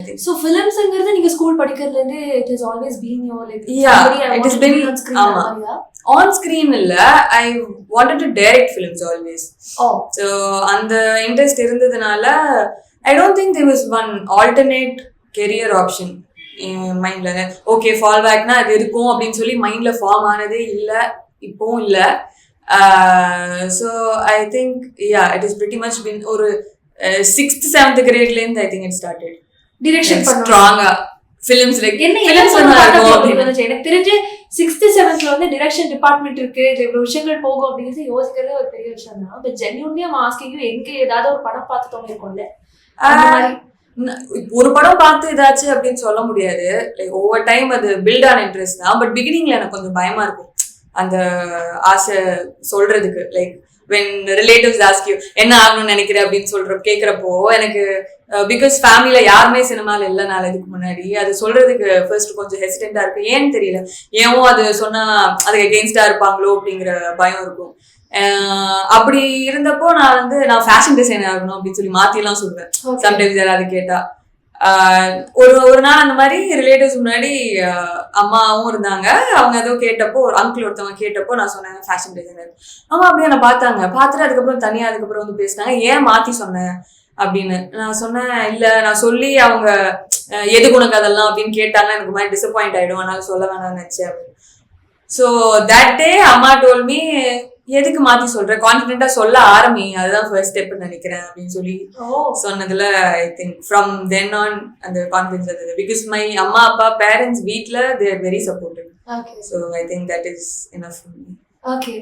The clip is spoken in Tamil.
think. So films ங்கிறது நீங்க ஸ்கூல் படிக்கிறதுல இருந்து it has always been your like it has been on screen இல்ல, I wanted to direct films always. So அந்த இன்ட்ரெஸ்ட் இருந்ததுனால I don't think there was one alternate career option மைண்ட்ல. ஓகே ஃபால் பேக்னா அது இருக்கும் அப்படின்னு சொல்லி மைண்ட்ல ஃபார்ம் ஆனதே இல்ல, இப்பவும் இல்ல. So I think it has pretty much been ஒரு 6th 7th கிரேட்ல இருந்து I think it started direction ஸ்ட்ராங்கா ஃபிலிம்ஸ் லைக் ஃபிலிம்ஸ் எனக்கு தெரிஞ்சு 6th 7th வந்து டிரெக்ஷன் டிபார்ட்மெண்ட் இருக்கு, இது இவ்வளவு விஷயங்கள் போகும் அப்படின்னு யோசிக்கிறதே ஒரு பெரிய விஷயம் தான். But genuinely I'm asking you, எங்க ஏதாவது ஒரு படம் பார்த்து தோணிருக்கும்ல? ஒரு படம் பார்த்து இதாச்சு அப்படின்னு சொல்ல முடியாது. லைக் ஓவர் டைம் அது பில்ட் ஆன இன்ட்ரெஸ்ட் தான். பட் பிகினிங்ல எனக்கு கொஞ்சம் பயமா இருக்கும் அந்த ஆசை சொல்றதுக்கு. Like when relatives ask you என்ன ஆகணும்னு நினைக்கிறேன் அப்படின்னு கேட்கிறப்போ எனக்கு பிகாஸ் ஃபேமிலியில யாருமே சினிமால இல்லைனால இதுக்கு முன்னாடி அது சொல்றதுக்கு ஃபர்ஸ்ட் கொஞ்சம் ஹெசிடென்டா இருக்கு. ஏன்னு தெரியல, ஏனோ அது சொன்னா அதுக்கு அகெயின்ஸ்டா இருப்பாங்களோ அப்படிங்கிற பயம் இருக்கும். அப்படி இருந்தப்போ நான் ஃபேஷன் டிசைனர் ஆகணும் அப்படின்னு சொல்லி மாத்தி எல்லாம் சொல்றேன். சம்டைம்ஸ் யாராவது கேட்டா ஒரு நாள் அந்த மாதிரி ரிலேட்டிவ்ஸ் முன்னாடி அம்மாவும் இருந்தாங்க. அவங்க ஏதோ கேட்டப்போ ஒரு அங்கிள் ஒருத்தவங்க கேட்டப்போ நான் சொன்னேன் ஃபேஷன் டிசைனர். அவங்க அப்படியே நான் பார்த்துட்டு அதுக்கப்புறம் தனியா அதுக்கப்புறம் வந்து பேசினாங்க, ஏன் மாத்தி சொன்னேன் அப்படின்னு. நான் சொன்னேன் இல்ல, நான் சொல்லி அவங்க எது உனக்கு அதெல்லாம் அப்படின்னு கேட்டாங்க, எனக்கு மாதிரி டிசப்பாயிண்ட் ஆயிடும், அதனால சொல்ல வேணாம்னு நினைச்சேன் அப்படின்னு. ஸோ தட் டே அம்மா டோல் மீ எதுக்கு மாத்தி சொல்ற, கான்ஃபிடென்ட்டா சொல்ல ஆரம்பி, அதுதான் ஃபர்ஸ்ட் ஸ்டெப்னு நினைக்கிறேன் அப்படின்னு சொல்லி சொன்னதுல I think from then on அந்த கான்ஃபிடன்ஸ் இருந்தது. பிகாஸ் மை அம்மா அப்பா பேரண்ட்ஸ் வீட்ல they are very supportive. So I think that is enough for me. Okay.